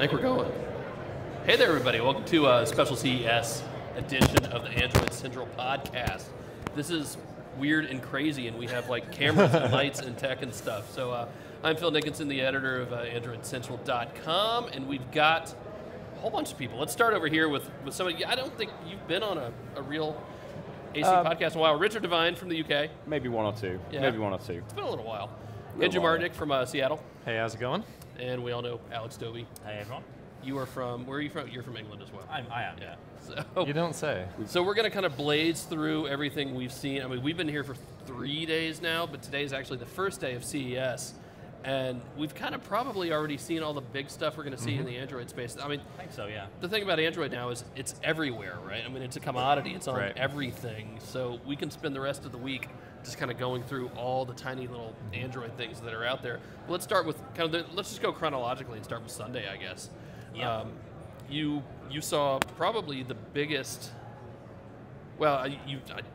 think we're going. Hey there, everybody. Welcome to a special CES edition of the Android Central podcast. This is weird and crazy, and we have like cameras and lights and tech and stuff. So I'm Phil Nickinson, the editor of AndroidCentral.com, and we've got a whole bunch of people. Let's start over here with somebody. I don't think you've been on a real AC podcast in a while. Richard Devine from the UK. Maybe one or two. Yeah. Maybe one or two. It's been a little while. Andrew Martinick from Seattle. Hey, how's it going? And we all know Alex Dobie. Hey everyone. You are from, where are you from? You're from England as well. I am. Yeah. So, You don't say. so we're going to kind of blaze through everything we've seen. I mean, we've been here for 3 days now, but today is actually the first day of CES. And we've kind of probably already seen all the big stuff we're going to see in the Android space. I mean, I think so, yeah. the thing about Android now is it's everywhere, right? I mean, it's a commodity. It's on Right. everything. So we can spend the rest of the week just kind of going through all the tiny little Android things that are out there. But let's start with kind of let's just go chronologically and start with Sunday, I guess. Yeah. You saw probably the biggest. Well, I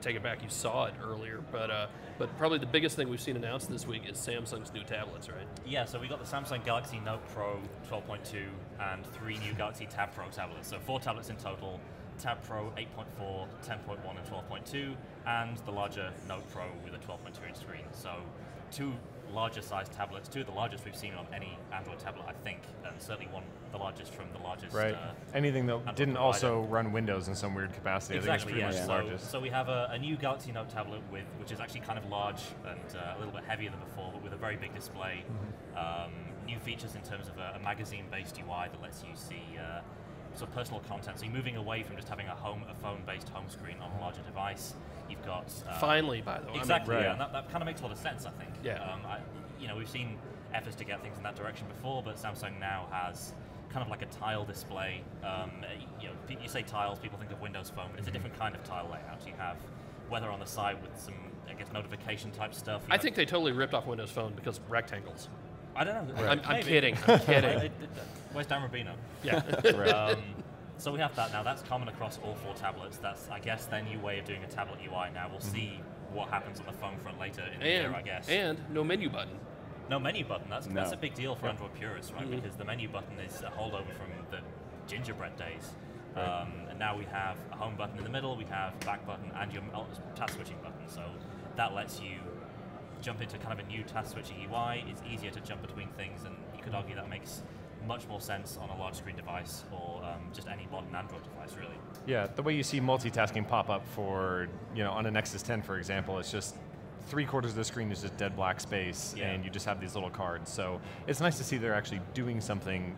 take it back. You saw it earlier, but probably the biggest thing we've seen announced this week is Samsung's new tablets, right? Yeah, so we got the Samsung Galaxy Note Pro 12.2 and 3 new Galaxy Tab Pro tablets. So 4 tablets in total. Tab Pro 8.4, 10.1 and 12.2, and the larger Note Pro with a 12.2 inch screen. So 2 larger sized tablets, 2 of the largest we've seen on any Android tablet, I think, and certainly one the largest from the largest. Right. Anything that Android didn't provider. also run Windows in some weird capacity. Exactly, I think it's pretty yeah. much the largest. So we have a new Galaxy Note tablet which is actually kind of large and a little bit heavier than before, but with a very big display. New features in terms of a magazine-based UI that lets you see sort of personal content. So you're moving away from just having a phone-based home screen on a larger device. You've got Finally, by the way. exactly, I mean, yeah, and that kind of makes a lot of sense, I think. Yeah. We've seen efforts to get things in that direction before, but Samsung now has kind of like a tile display. You say tiles, people think of Windows Phone, but it's a different kind of tile layout. You have weather on the side with some, I guess, notification type stuff. I think they totally ripped off Windows Phone because of rectangles. I don't know. I'm kidding. I'm kidding. Where's Dan Rubino? Yeah. So we have that now. That's common across all 4 tablets. That's, I guess, their new way of doing a tablet UI. Now we'll see what happens on the phone front later in the year, I guess. And no menu button. No menu button. That's a big deal for Yep. Android purists, right? Because the menu button is a holdover from the gingerbread days. And now we have a home button in the middle, we have back button, and your task switching button. So that lets you jump into kind of a new task switching UI. It's easier to jump between things, and you could argue that makes much more sense on a large screen device or just any modern Android device, really. Yeah, the way you see multitasking pop up for, on a Nexus 10, for example, it's just 3/4 of the screen is just dead black space, and you just have these little cards. So it's nice to see they're actually doing something,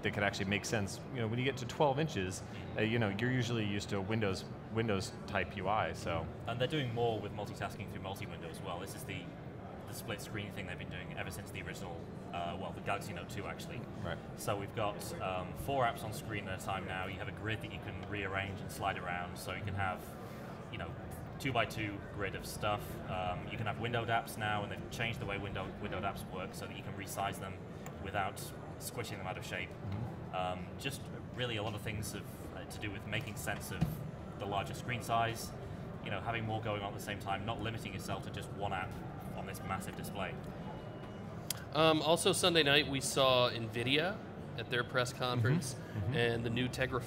that could actually make sense. When you get to 12 inches, you're usually used to a Windows type UI. So. And they're doing more with multitasking through multi-window as well. This is the split screen thing they've been doing ever since the original, the Galaxy Note 2 actually. Right. So we've got 4 apps on screen at a time now. You have a grid that you can rearrange and slide around, so you can have, 2x2 grid of stuff. You can have windowed apps now, and they've changed the way windowed apps work so that you can resize them without squishing them out of shape. Just really a lot of things to do with making sense of the larger screen size, having more going on at the same time, not limiting yourself to just one app on this massive display. Also, Sunday night we saw Nvidia at their press conference, and the new Tegra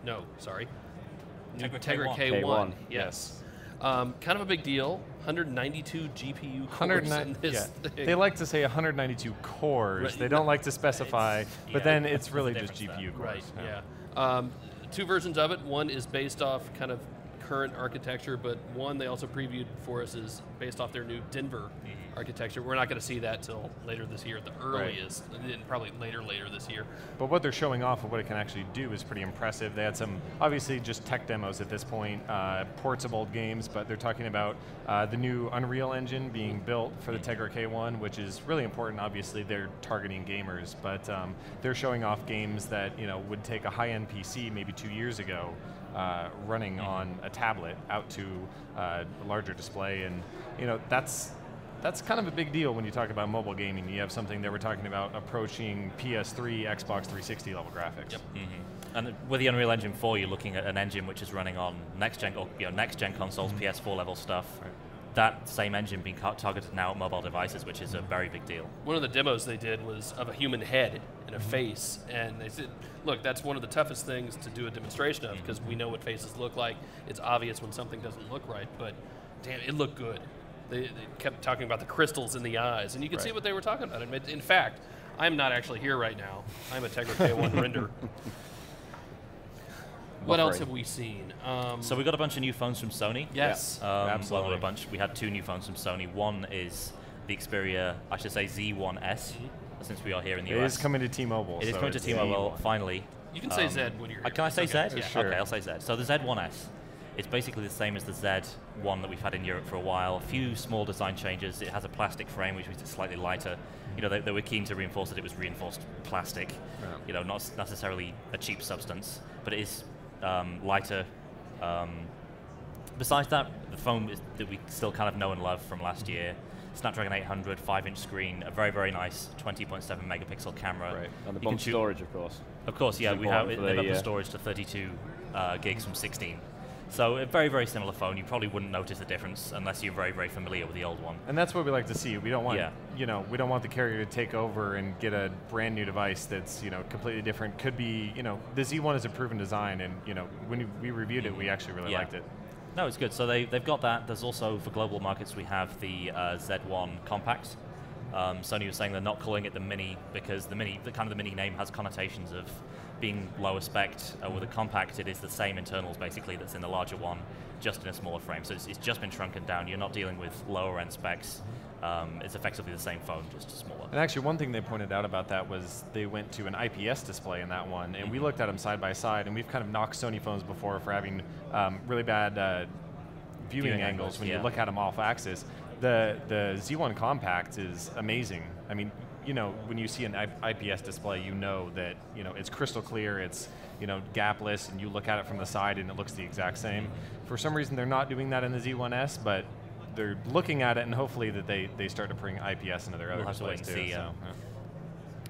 Tegra K1. Yes. Kind of a big deal. 192 GPU cores in this thing. They like to say 192 cores. Right. They don't like to specify, but then it's really just difference GPU there. cores. Right, yeah. 2 versions of it. One is based off kind of current architecture, but one they also previewed for us is based off their new Denver architecture. We're not going to see that till later this year at the earliest, and probably later this year. But what they're showing off of what it can actually do is pretty impressive. They had some, obviously, just tech demos at this point, ports of old games, but they're talking about the new Unreal Engine being built for the Tegra K1, which is really important. Obviously, they're targeting gamers, but they're showing off games that would take a high-end PC maybe 2 years ago, running on a tablet out to a larger display, and that's kind of a big deal when you talk about mobile gaming. You have something that we're talking about approaching PS3, Xbox 360 level graphics. Yep. And with the Unreal Engine 4, you're looking at an engine which is running on next-gen consoles, PS4 level stuff. that same engine being targeted now at mobile devices, which is a very big deal. One of the demos they did was of a human head and a face, and they said, look, that's one of the toughest things to do a demonstration of, because we know what faces look like. It's obvious when something doesn't look right, but damn, it looked good. They kept talking about the crystals in the eyes, and you could see what they were talking about. In fact, I'm not actually here right now. I'm a Tegra K1 render. What else have we seen? So we got a bunch of new phones from Sony. Yes, absolutely. Well, a bunch. We had 2 new phones from Sony. One is the Xperia, I should say Z1S, since we are here in the US. It is coming to T-Mobile. It is coming to T-Mobile, finally. You can say Z when you're here. Can I say Z? Yeah. Sure. Okay, I'll say Z. So the Z1S, it's basically the same as the Z1 that we've had in Europe for a while. A few small design changes. It has a plastic frame, which makes it slightly lighter. You know, they were keen to reinforce that it was reinforced plastic. Yeah. You know, not necessarily a cheap substance, but it is lighter. Besides that, the phone that we still kind of know and love from last year, Snapdragon 800, 5-inch screen, a very, very nice 20.7 megapixel camera. Right, and the bump storage, of course. Of course, yeah, we have they've upped the storage to 32 gigs from 16. So a very, very similar phone. You probably wouldn't notice a difference unless you're very, very familiar with the old one. And that's what we like to see. We don't want, we don't want the carrier to take over and get a brand new device that's, completely different. Could be, the Z1 is a proven design, and when we reviewed it, we actually really liked it. No, it's good. So they've got that. There's also, for global markets, we have the Z1 Compact. Sony was saying they're not calling it the Mini because the Mini name has connotations of being lower spec. With a Compact, it is the same internals basically that's in the larger one, just in a smaller frame. So it's just been shrunken down. You're not dealing with lower end specs. It's effectively the same phone, just smaller. And actually, one thing they pointed out about that was they went to an IPS display in that one, and we looked at them side by side, and we've kind of knocked Sony phones before for having really bad viewing angles when you look at them off axis. The Z1 Compact is amazing. I mean, when you see an IPS display, you know that it's crystal clear, it's gapless, and you look at it from the side and it looks the exact same. For some reason, they're not doing that in the Z1S, but they're looking at it, and hopefully that they start to bring IPS into their other displays too.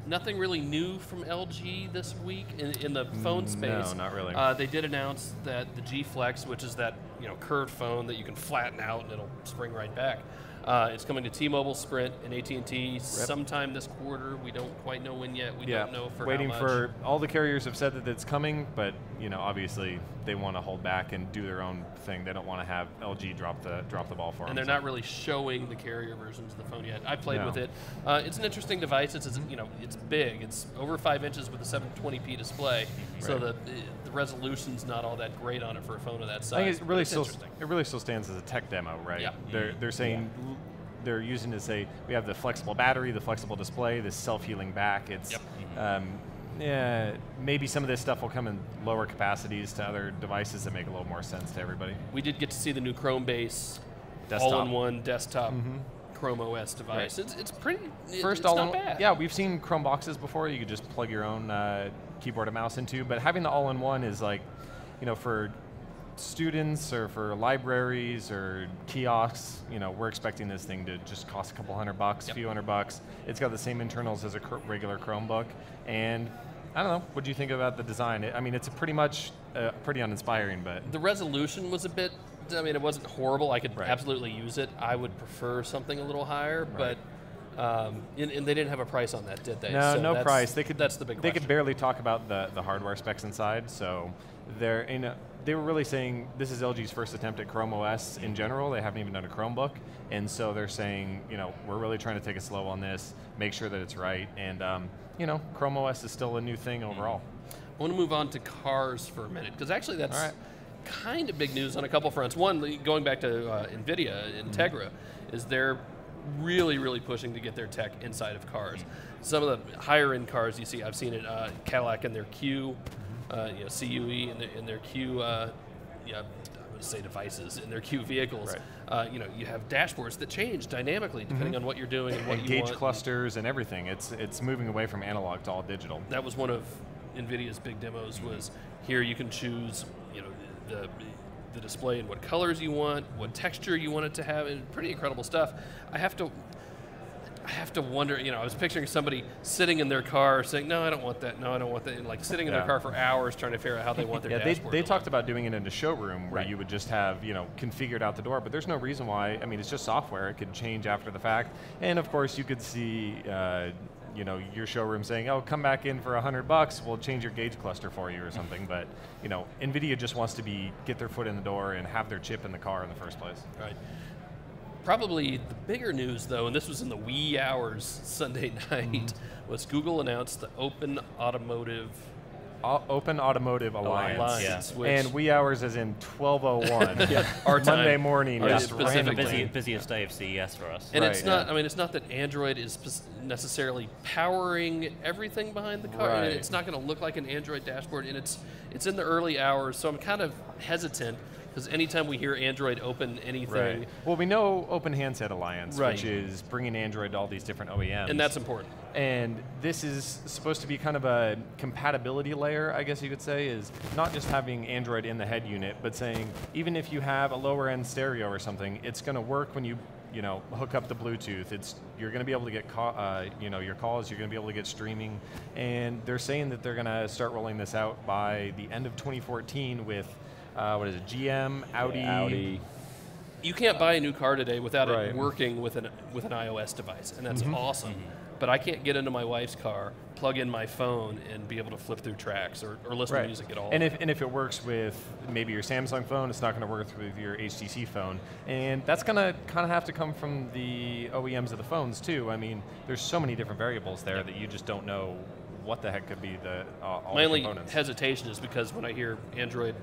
Nothing really new from LG this week in the phone space. No, not really. They did announce that the G Flex, which is that curved phone that you can flatten out and it'll spring right back, it's coming to T-Mobile, Sprint, and AT&T sometime this quarter. We don't quite know when yet. We don't know for waiting how much. For all the carriers have said that it's coming, but obviously they want to hold back and do their own thing. They don't want to have LG drop the ball for them. And they're not really showing the carrier versions of the phone yet. I played with it. It's an interesting device. It's it's big. It's over 5 inches with a 720p display, so the resolution's not all that great on it for a phone of that size. I think it really still stands as a tech demo, right? Yeah. They're saying they're using to say we have the flexible battery, the flexible display, this self-healing back. It's maybe some of this stuff will come in lower capacities to other devices that make a little more sense to everybody. We did get to see the new Chromebase all-in-one desktop Chrome OS device. Right. It's pretty. First, it's not bad. Yeah, we've seen Chrome boxes before. You could just plug your own keyboard and mouse into, but having the all-in-one is like, for students or for libraries or kiosks, we're expecting this thing to just cost a couple $100, a few $100. It's got the same internals as a regular Chromebook, and I don't know. What do you think about the design? I mean, it's pretty much pretty uninspiring, but the resolution was a bit. I mean, it wasn't horrible. I could absolutely use it. I would prefer something a little higher, but. And they didn't have a price on that, did they? No, so no price. That's the big question. They could barely talk about the hardware specs inside, so they were really saying this is LG's first attempt at Chrome OS in general. They haven't even done a Chromebook, and so they're saying, we're really trying to take it slow on this, make sure that it's right, and Chrome OS is still a new thing overall. I want to move on to cars for a minute, because actually that's kind of big news on a couple fronts. One, going back to Nvidia and Tegra, is they're really, really pushing to get their tech inside of cars. Some of the higher end cars you see, I've seen it, Cadillac in their Q, CUE in their Q, I'm going to say devices, in their Q vehicles. Right. You have dashboards that change dynamically depending on what you're doing and what you want. Gauge clusters and everything. It's moving away from analog to all digital. That was one of Nvidia's big demos. Was here you can choose, the display and what colors you want, what texture you want it to have, and pretty incredible stuff. I have to wonder, I was picturing somebody sitting in their car saying, no, I don't want that, no, I don't want that, and like sitting in their car for hours trying to figure out how they want their dashboard. They talked about doing it in a showroom where Right. you would just have, configured out the door, but there's no reason why. I mean, it's just software. It could change after the fact. And of course, you could see, your showroom saying, oh, come back in for $100, we'll change your gauge cluster for you or something. But, Nvidia just wants to get their foot in the door and have their chip in the car in the first place. Right. Probably the bigger news, though, and this was in the wee hours Sunday night, was Google announced the Open Automotive Alliance. Yeah. Which And wee hours as in 12:01. Our time. Monday morning. Our just Pacific randomly. time. Busiest day of CES for us. And Right, it's not. I mean, it's not that Android is necessarily powering everything behind the car. Right. And it's not going to look like an Android dashboard, and it's in the early hours. So I'm kind of hesitant because anytime we hear Android open anything, Right. Well, we know Open Handset Alliance, Right. which is bringing Android to all these different OEMs. and that's important. And this is supposed to be kind of a compatibility layer, I guess you could say, is not just having Android in the head unit, but saying even if you have a lower end stereo or something, it's going to work when you hook up the Bluetooth. You're going to be able to get your calls. You're going to be able to get streaming, and they're saying that they're going to start rolling this out by the end of 2014 with what is it? GM, Audi. Yeah, Audi. You can't buy a new car today without Right. it working with an iOS device, and that's awesome. Mm-hmm. But I can't get into my wife's car, plug in my phone, and be able to flip through tracks or listen to music at all. And if it works with maybe your Samsung phone, it's not going to work with your HTC phone. And that's going to kind of have to come from the OEMs of the phones too. I mean, there's so many different variables there that you just don't know what the heck could be all my the only components. hesitation is because when I hear Android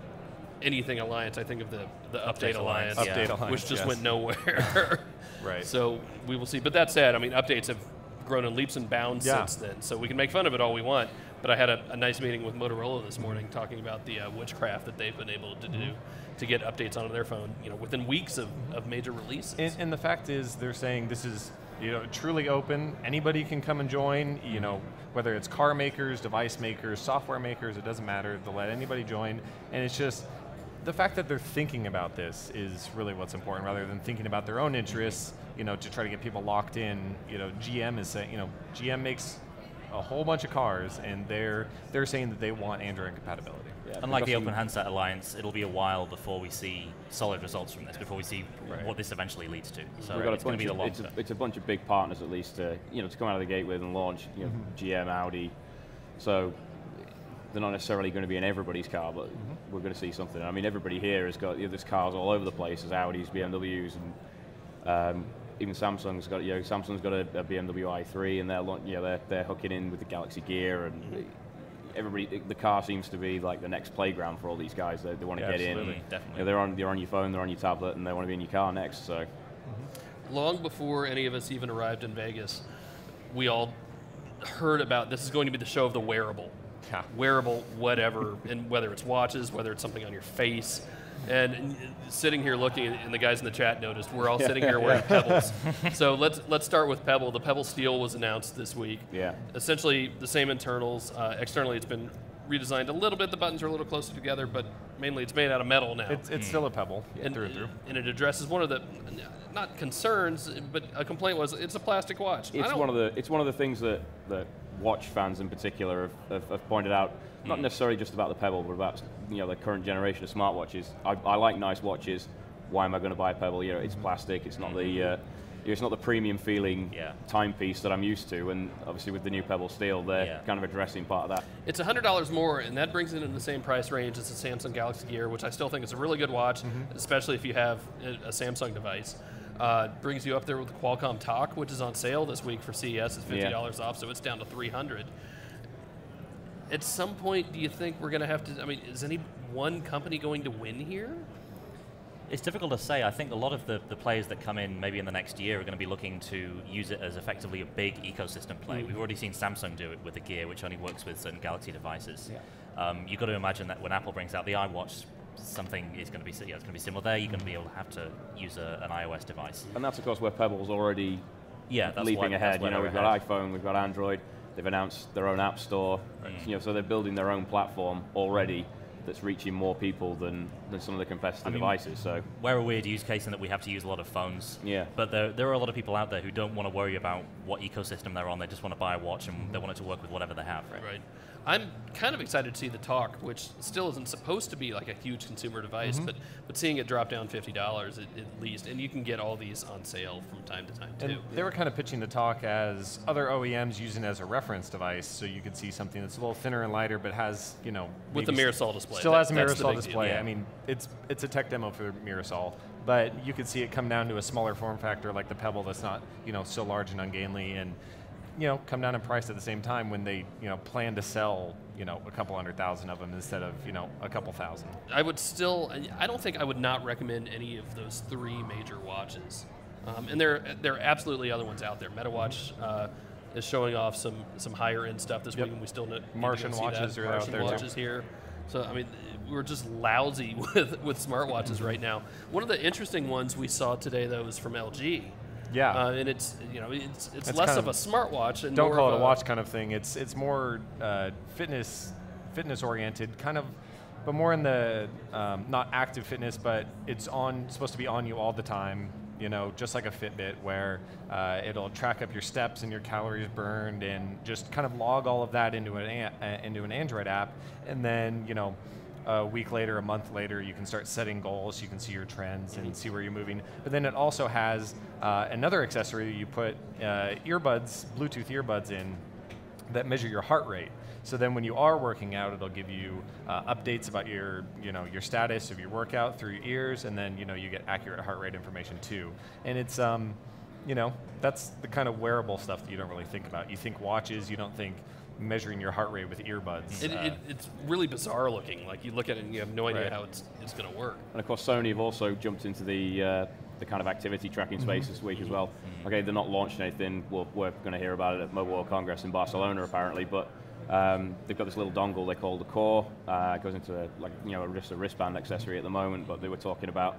anything Alliance, I think of the Update Alliance, Update Alliance, which just yes. went nowhere. Right. So we will see. But that said, I mean, updates have grown in leaps and bounds Yeah. since then. So we can make fun of it all we want. But I had a nice meeting with Motorola this morning talking about the witchcraft that they've been able to do to get updates onto their phone, within weeks of major releases. And the fact is, they're saying this is truly open. Anybody can come and join. Whether it's car makers, device makers, software makers, it doesn't matter. They'll let anybody join. And it's just the fact that they're thinking about this is really what's important, rather than thinking about their own interests. To try to get people locked in. GM is saying, GM makes a whole bunch of cars, and they're saying that they want Android compatibility. Yeah, Unlike the because Open Handset Alliance, it'll be a while before we see solid results from this, before we see what this eventually leads to. So we've got it's going to be the long term. it's a bunch of big partners at least to come out of the gate with and launch. GM, Audi. So they're not necessarily going to be in everybody's car, but we're going to see something. I mean, everybody here has got there's cars all over the place. There's Audis, BMWs, and even Samsung's got a BMW i3, and they're hooking in with the Galaxy Gear, and everybody. The car seems to be like the next playground for all these guys. They want to get absolutely, in. definitely. They're on your phone, they're on your tablet, and they want to be in your car next. So. Long before any of us even arrived in Vegas, we all heard about this is going to be the show of the wearable. Yeah. Wearable, whatever, and whether it's watches, whether it's something on your face. And sitting here looking, and the guys in the chat noticed, we're all sitting here wearing Pebbles. So let's start with Pebble. The Pebble Steel was announced this week. Yeah. Essentially the same internals. Externally, it's been redesigned a little bit. The buttons are a little closer together, but mainly it's made out of metal now. It's still a Pebble through and through. And it addresses one of the, not concerns, but a complaint was it's a plastic watch. It's one of the things that watch fans in particular have pointed out. Not necessarily just about the Pebble, but about the current generation of smartwatches. I like nice watches. Why am I going to buy a Pebble? It's plastic. It's not the premium feeling timepiece that I'm used to. And obviously with the new Pebble Steel, they're kind of addressing part of that. It's $100 more, and that brings it in the same price range as the Samsung Galaxy Gear, which I still think is a really good watch, especially if you have a Samsung device. Brings you up there with the Qualcomm Talk, which is on sale this week for CES. It's $50 off, so it's down to $300. At some point, do you think we're going to have to, is any one company going to win here? It's difficult to say. I think a lot of the players that come in maybe in the next year are going to be looking to use it as effectively a big ecosystem play. We've already seen Samsung do it with the Gear, which only works with certain Galaxy devices. You've got to imagine that when Apple brings out the iWatch, something is going to be it's going to be similar there. You're going to be able to have to use an iOS device. And that's of course where Pebble's already leaping ahead. We've got iPhone, we've got Android. They've announced their own app store. So they're building their own platform already. that's reaching more people than some of the competitive devices. So we're a weird use case in that we have to use a lot of phones. Yeah. But there are a lot of people out there who don't want to worry about what ecosystem they're on. They just want to buy a watch and they want it to work with whatever they have. Right. I'm kind of excited to see the Talk, which still isn't supposed to be like a huge consumer device, but seeing it drop down $50 at least, and you can get all these on sale from time to time too. And they were kind of pitching the Talk as other OEMs using it as a reference device, so you could see something that's a little thinner and lighter, but has, you know, with the Mirasol display. Still has a That's the Mirasol big display. deal. I mean, it's a tech demo for Mirasol, but you could see it come down to a smaller form factor like the Pebble that's not, you know, so large and ungainly, and you know, come down in price at the same time when they, you know, plan to sell, you know, a couple 100,000 of them instead of, you know, a couple thousand. I don't think I would not recommend any of those 3 major watches. And there are absolutely other ones out there. MetaWatch is showing off some higher end stuff this week, and we still need Martian to go see watches that. are out there watches here. So I mean, we're just lousy with smartwatches right now. One of the interesting ones we saw today though is from LG. Yeah. And it's, you know, it's less of a smartwatch and don't more call of it a watch kind of thing. It's more fitness oriented, kind of, but more in the not active fitness, but it's supposed to be on you all the time. You know, just like a Fitbit, where it'll track up your steps and your calories burned, and just kind of log all of that into an Android app, and then, you know, a week later, a month later, you can start setting goals. You can see your trends and see where you're moving. But then it also has another accessory. You put earbuds, Bluetooth earbuds in that measure your heart rate. So then when you are working out, it'll give you updates about your status of your workout through your ears, and then, you know, you get accurate heart rate information too. And it's, you know, that's the kind of wearable stuff that you don't really think about. You think watches, you don't think measuring your heart rate with earbuds. It's really bizarre looking. Like you look at it and you have no idea how it's going to work. And of course, Sony have also jumped into the kind of activity tracking space this week as well. Okay, they're not launching anything. We're going to hear about it at Mobile World Congress in Barcelona apparently, but they've got this little dongle they call the Core. It goes into just a wristband accessory at the moment, but they were talking about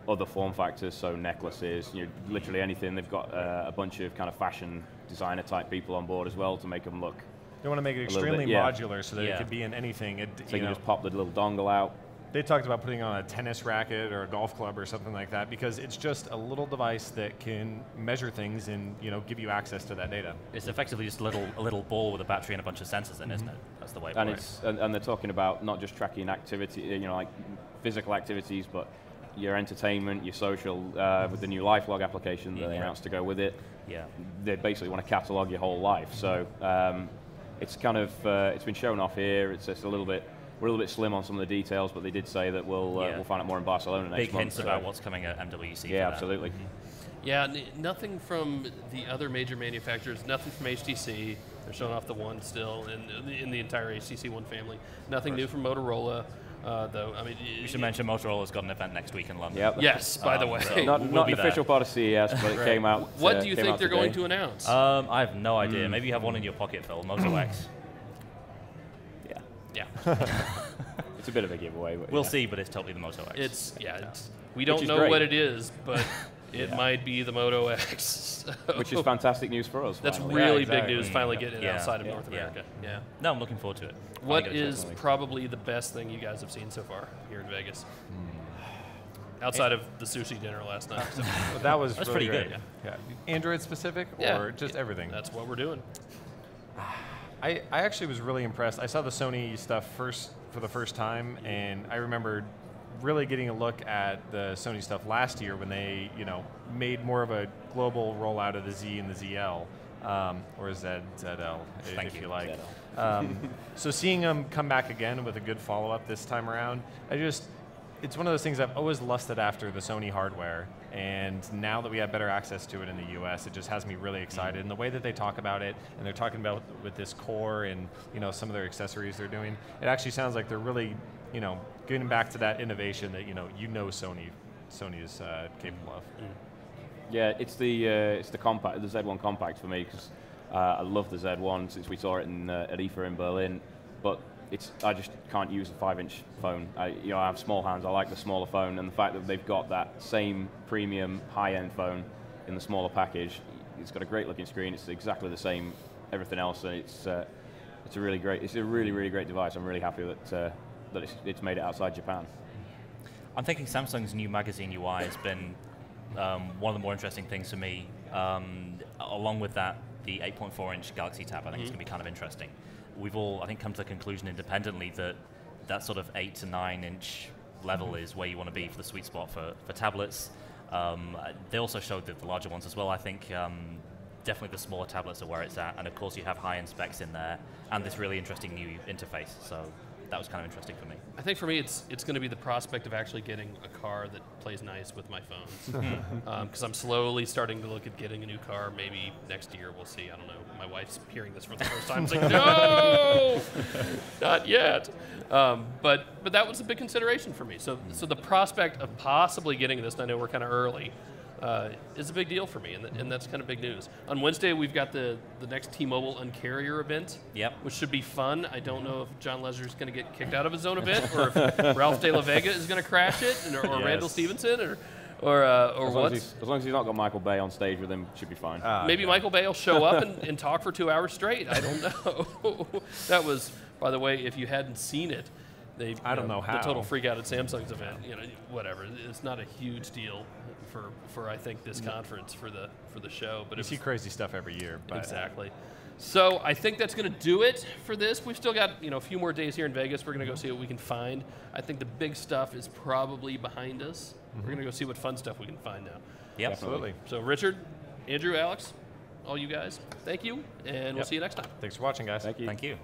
other form factors, so necklaces, literally anything. They've got a bunch of kind of fashion designer type people on board as well to make them look. They want to make it extremely modular so that it could be in anything. So you can just pop the little dongle out. They talked about putting on a tennis racket or a golf club or something like that, because it's just a little device that can measure things and, you know, give you access to that data. It's effectively just a little ball with a battery and a bunch of sensors in, isn't it? That's the way it works. And they're talking about not just tracking activity, you know, like physical activities, but your entertainment, your social, with the new LifeLog application that they announced to go with it. Yeah. They basically want to catalog your whole life. So it's kind of it's been shown off here. It's just we're a little bit slim on some of the details, but they did say that we'll find out more in Barcelona next month. Big hints about what's coming at MWC. Yeah, absolutely. Yeah, nothing from the other major manufacturers. Nothing from HTC. They're showing off the One still in the entire HTC One family. Nothing new from Motorola. Though, I mean, you should mention Motorola's got an event next week in London. Yep. Yes, by the way. So not an official part of CES, but it came out. What do you think they're today. going to announce? I have no idea. Maybe you have one in your pocket, Phil. Moto X. Yeah. It's a bit of a giveaway. But we'll see, but it's totally the Moto X. We don't know what it is, but it might be the Moto X. Which is fantastic news for us. That's finally. really big news, finally getting it outside of North America. Yeah. No, I'm looking forward to it. What is probably the best thing you guys have seen so far here in Vegas? Outside of the sushi dinner last night. So. That was That's really pretty great. good. Yeah. Android specific or just everything? That's what we're doing. I actually was really impressed. I saw the Sony stuff for the first time, and I remember really getting a look at the Sony stuff last year when they, made more of a global rollout of the Z and the ZL, or ZL, if you like. So seeing them come back again with a good follow-up this time around, it's one of those things I've always lusted after the Sony hardware, and now that we have better access to it in the US, it just has me really excited. And the way that they talk about it, and they're talking about with this Core and some of their accessories they're doing, it actually sounds like they're really getting back to that innovation that Sony is capable of. Yeah, it's the compact, the Z1 compact for me, because I love the Z1 since we saw it at IFA in Berlin, but I just can't use a 5-inch phone. I have small hands. I like the smaller phone, and the fact that they've got that same premium high-end phone in the smaller package. It's got a great-looking screen. It's exactly the same everything else, and it's a really, really great device. I'm really happy that that it's made it outside Japan. I'm thinking Samsung's new magazine UI has been one of the more interesting things for me. Along with that, the 8.4-inch Galaxy Tab, I think it's going to be kind of interesting. We've all, I think, come to the conclusion independently that that sort of 8 to 9-inch level is where you want to be for the sweet spot for tablets. They also showed the larger ones as well. I think definitely the smaller tablets are where it's at, and of course you have high-end specs in there, and this really interesting new interface. So that was kind of interesting for me. I think for me, it's going to be the prospect of actually getting a car that plays nice with my phones. Because I'm slowly starting to look at getting a new car. Maybe next year, we'll see. I don't know. My wife's hearing this for the first time. It's like, no, not yet. But that was a big consideration for me. So the prospect of possibly getting this, and I know we're kind of early, is a big deal for me, and that's kind of big news. On Wednesday, we've got the next T-Mobile Uncarrier event, which should be fun. I don't know if John Lesure's going to get kicked out of his own event, or if Ralph De La Vega is going to crash it, or Randall Stevenson, or what. As long as he's not got Michael Bay on stage with him, should be fine. Maybe Michael Bay will show up and talk for 2 hours straight. I don't know. That was, by the way, if you hadn't seen it, I don't know how. The total freak out at Samsung's event. Whatever. It's not a huge deal for I think this conference for the show. But you see crazy stuff every year. But exactly. So I think that's going to do it for this. We've still got a few more days here in Vegas. We're going to go see what we can find. I think the big stuff is probably behind us. We're going to go see what fun stuff we can find now. Yep. Absolutely. So Richard, Andrew, Alex, all you guys, thank you, and we'll see you next time. Thanks for watching, guys. Thank you. Thank you.